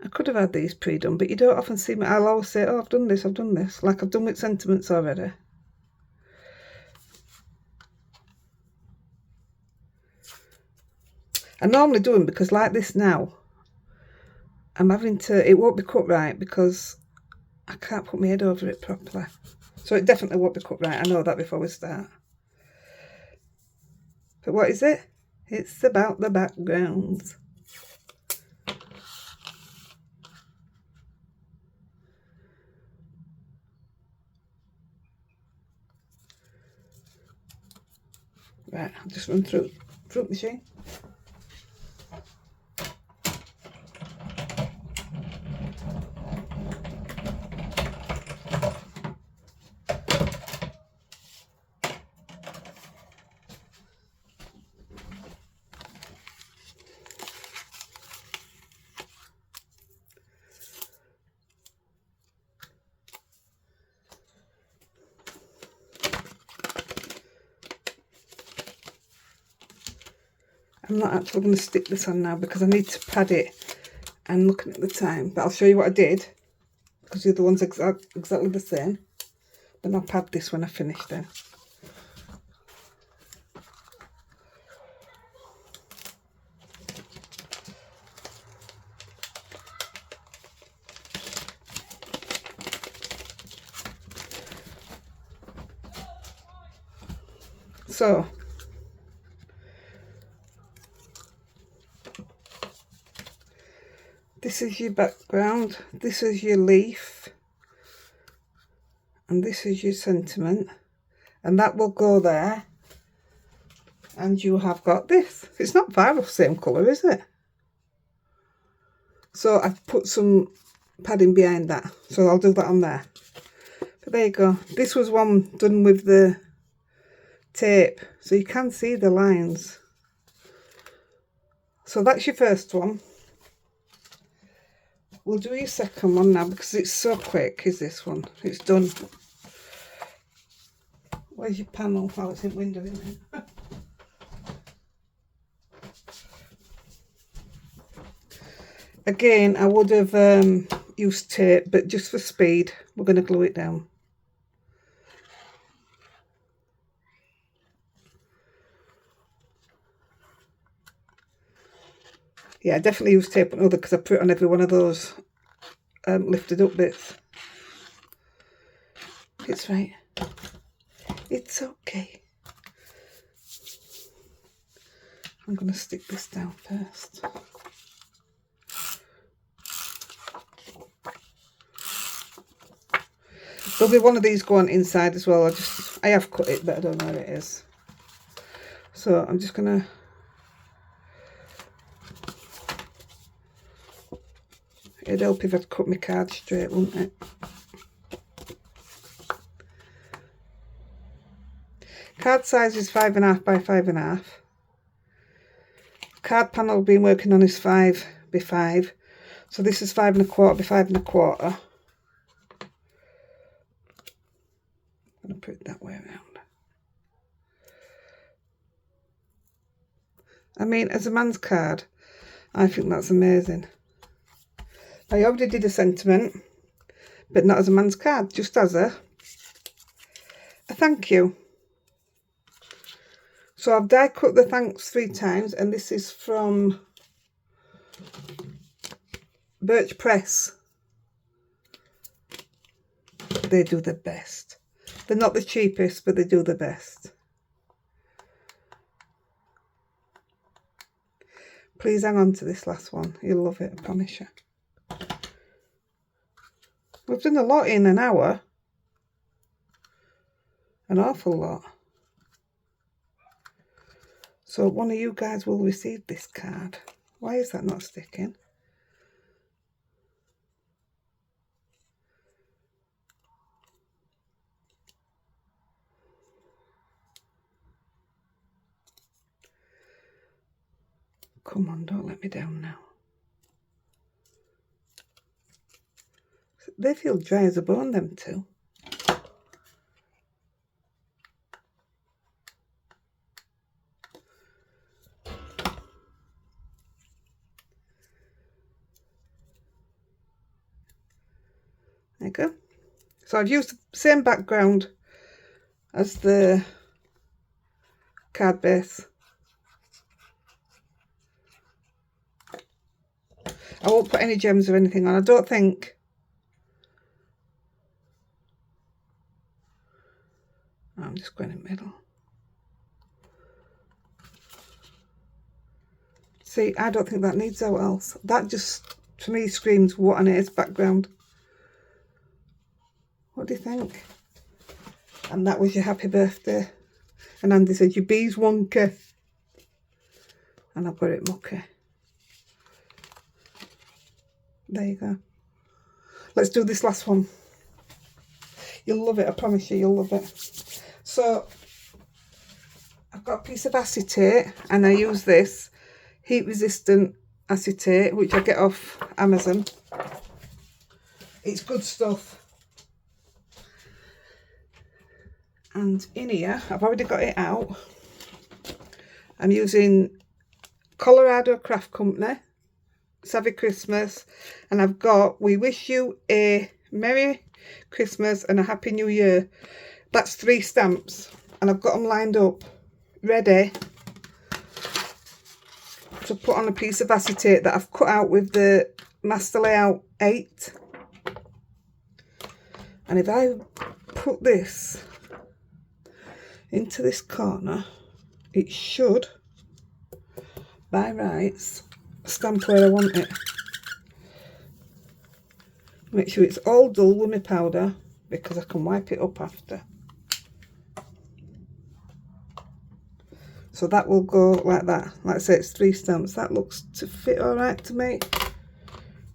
Speaker 1: I could have had these pre-done, but you don't often see me. I'll always say, oh, I've done this, like I've done with sentiments already. I normally do them because like this now, I'm having to, it won't be cut right because I can't put my head over it properly. So it definitely won't be cut right. I know that before we start. But what is it? It's about the backgrounds. Right, I'll just run through the machine. I'm not actually going to stick this on now because I need to pad it and looking at the time. But I'll show you what I did because the other one's exactly the same. Then I'll pad this when I finish then. So, this is your background, this is your leaf, and this is your sentiment, and that will go there, and you have got this. It's not far off the same colour, is it? So I've put some padding behind that, so I'll do that on there. But there you go. This was one done with the tape, so you can see the lines. So that's your first one. We'll do your second one now because it's so quick. Is this one? It's done. Where's your panel? Oh, it's in the window, isn't it? Again, I would have used tape, but just for speed, we're going to glue it down. Yeah, I definitely use tape on other because I put it on every one of those lifted up bits. It's right. It's okay. I'm going to stick this down first. There'll be one of these going inside as well. I have cut it, but I don't know where it is. So I'm just going to... It'd help if I'd cut my card straight, wouldn't it? Card size is 5.5 by 5.5. Card panel I've been working on is 5 by 5. So this is 5.25 by 5.25. I'm going to put it that way around. I mean, as a man's card, I think that's amazing. I already did a sentiment, but not as a man's card, just as a thank you. So I've die cut the thanks 3 times, and this is from Birch Press. They do the best. They're not the cheapest, but they do the best. Please hang on to this last one. You'll love it, I promise you. We've done a lot in an hour. An awful lot. So one of you guys will receive this card. Why is that not sticking? Come on, don't let me down now. They feel dry as a bone, them two. There you go. So I've used the same background as the card base. I won't put any gems or anything on. I don't think. I'm just going in the middle. See, I don't think that needs out else. That just, to me, screams what an ace background. What do you think? And that was your happy birthday. And Andy said, your bee's wonky. And I've got it mucky. There you go. Let's do this last one. You'll love it, I promise you, you'll love it. So, I've got a piece of acetate, and I use this heat resistant acetate, which I get off Amazon. It's good stuff. And in here, I've already got it out. I'm using Colorado Craft Company, Savvy Christmas, and I've got We Wish You a Merry Christmas and a Happy New Year. That's 3 stamps, and I've got them lined up ready to put on a piece of acetate that I've cut out with the Master Layout 8. And if I put this into this corner, it should, by rights, stamp where I want it. Make sure it's all dull with my powder, because I can wipe it up after. So that will go like that. Like I say, it's 3 stamps. That looks to fit all right to me.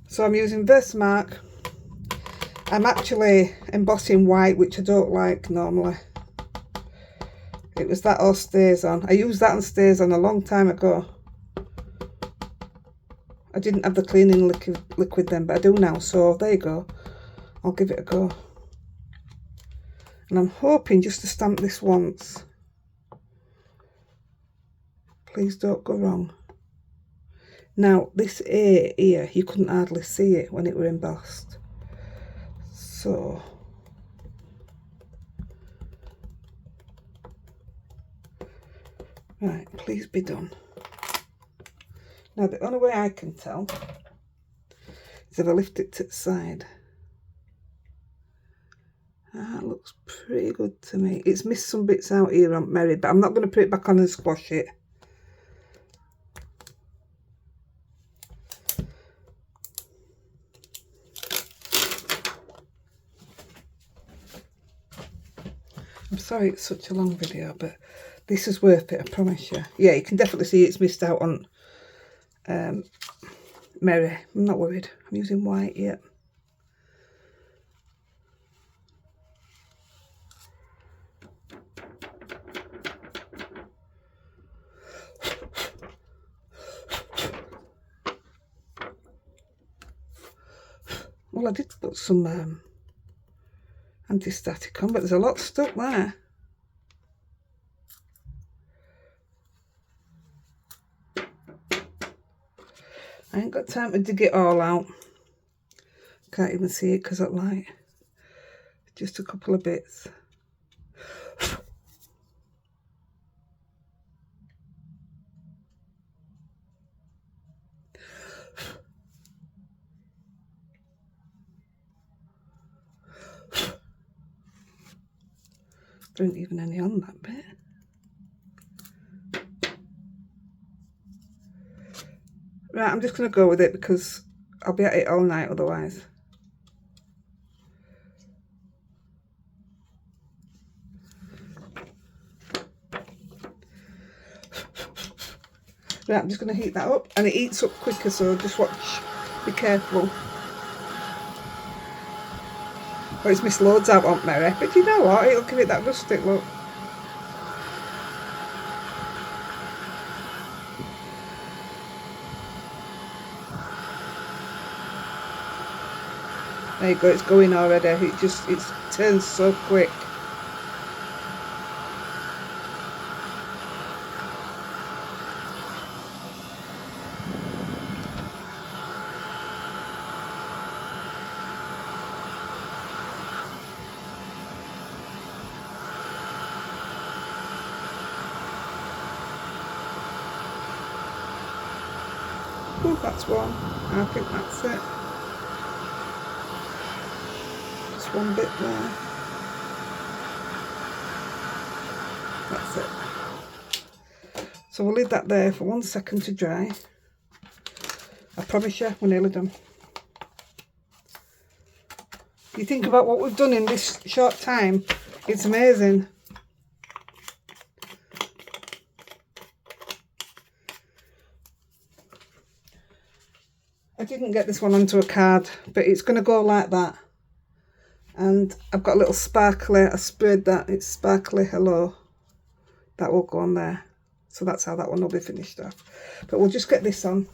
Speaker 1: So I'm using Versamark. I'm actually embossing white, which I don't like normally. It was that or Stays On. I used that and Stays On a long time ago. I didn't have the cleaning liquid then, but I do now. So there you go. I'll give it a go. And I'm hoping just to stamp this once. Please don't go wrong. Now, this A here, you couldn't hardly see it when it were embossed. So, right, please be done. Now, the only way I can tell is if I lift it to the side. That looks pretty good to me. It's missed some bits out here on Mary, but I'm not going to put it back on and squash it. I'm sorry it's such a long video, but this is worth it, I promise you. Yeah, you can definitely see it's missed out on Mary. I'm not worried. I'm using white yet. Well, I did put some anti-static on, but there's a lot stuck there. I ain't got time to dig it all out. Can't even see it because of light. Just a couple of bits. There isn't even any on that bit. Right, I'm just going to go with it because I'll be at it all night otherwise. Right, I'm just going to heat that up, and it heats up quicker, so just watch, be careful. Oh, it's missed loads out on Mary, but you know what, it'll give it that rustic look. There you go, it's going already. It turns so quick. Oh, that's one. I think that's it. Just one bit there. That's it. So we'll leave that there for 1 second to dry. I promise you, we're nearly done. You think about what we've done in this short time, it's amazing. I didn't get this one onto a card, but it's going to go like that. And I've got a little sparkly, I sprayed that, it's sparkly hello. That will go on there. So that's how that one will be finished off. But we'll just get this on.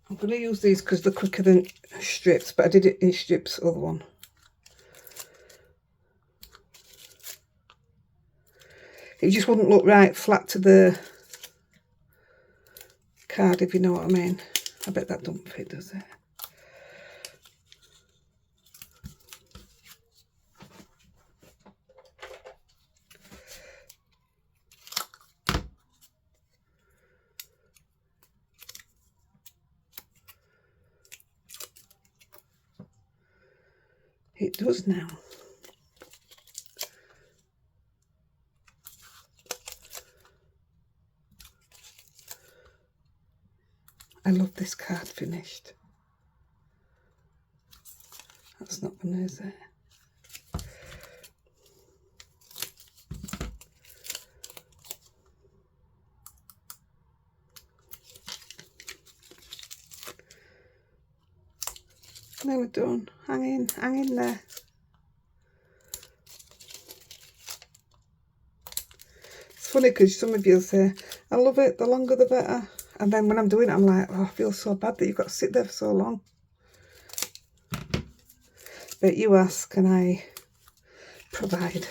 Speaker 1: I'm going to use these because they're quicker than strips, but I did it in strips, other one. It just wouldn't look right flat to the card, if you know what I mean. I bet that don't fit, does it? It does now. I love this card finished. That's not gonna, is it? Nearly done. Hang in there. It's funny because some of you say, I love it, the longer the better. And then when I'm doing it, I'm like, oh, I feel so bad that you've got to sit there for so long. But you ask, can I provide?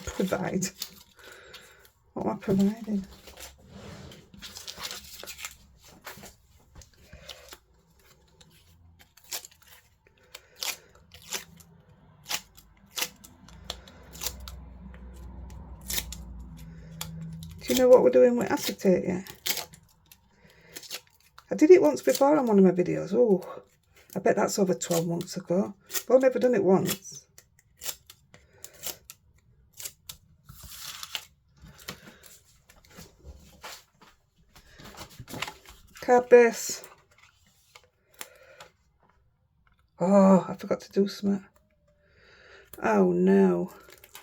Speaker 1: Provide. What am I providing? Do you know what we're doing with acetate yet? I did it once before on one of my videos. Oh, I bet that's over 12 months ago. But I've never done it once. Card base. Oh, I forgot to do something. Oh no,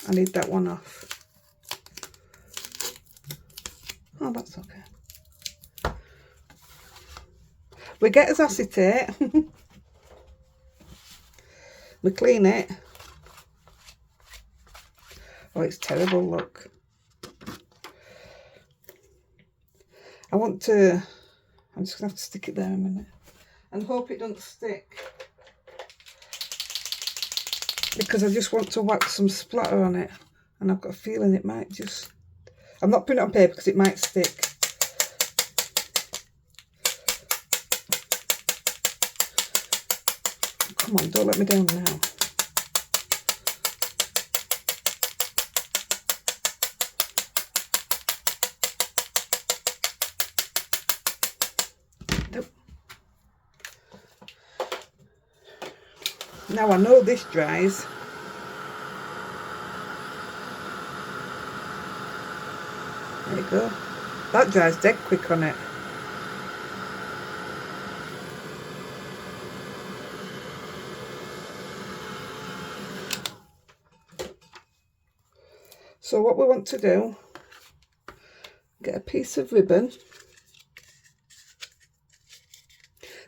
Speaker 1: I need that one off. Oh, that's okay. We get as acetate. We clean it. Oh, it's terrible, look. I'm just going to have to stick it there a minute. And hope it doesn't stick. Because I just want to wax some splatter on it. And I've got a feeling it might just... I'm not putting it on paper because it might stick. Come on, don't let me down now. Nope. Now I know this dries. There you go. That dries dead quick on it. So what we want to do, get a piece of ribbon.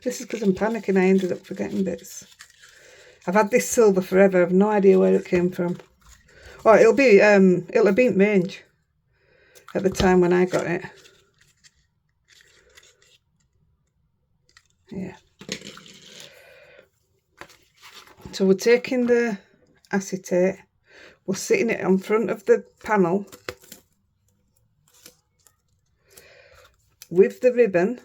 Speaker 1: This is because I'm panicking, I ended up forgetting bits. I've had this silver forever, I've no idea where it came from. Oh, it'll have been range at the time when I got it. Yeah. So we're taking the acetate, we're sitting it on front of the panel with the ribbon,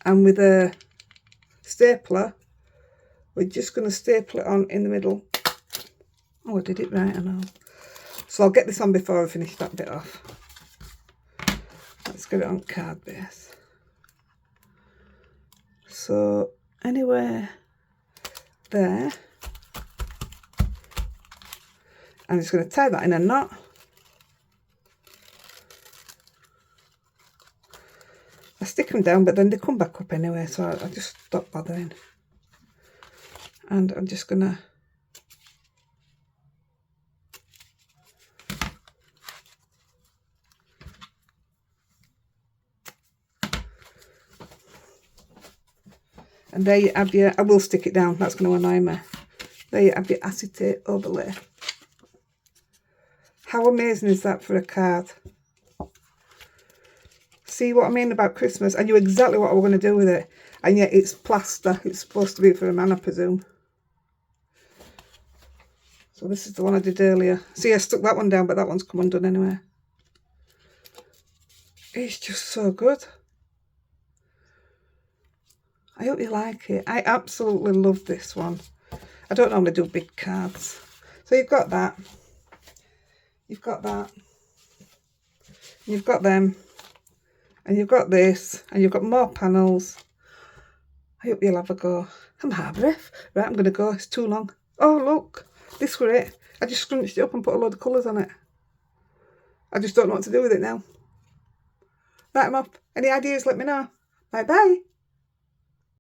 Speaker 1: and with a stapler we're just going to staple it on in the middle. Oh, I did it right, I know. So I'll get this on before I finish that bit off. Let's get it on card base. So anywhere there, I'm just going to tie that in a knot. I stick them down, but then they come back up anyway, so I just stop bothering. And I'm just going to and there you have your, I will stick it down, that's going to annoy me. There you have your acetate overlay. How amazing is that for a card? See what I mean about Christmas? I knew exactly what I was going to do with it. And yet it's plaster. It's supposed to be for a man, I presume. So this is the one I did earlier. See, I stuck that one down, but that one's come undone anyway. It's just so good. I hope you like it. I absolutely love this one. I don't normally do big cards. So you've got that. You've got that. You've got them. And you've got this. And you've got more panels. I hope you'll have a go. I'm out of breath. Right, I'm going to go. It's too long. Oh, look. This were it. I just scrunched it up and put a load of colours on it. I just don't know what to do with it now. Right, I'm off. Any ideas, let me know. Bye-bye.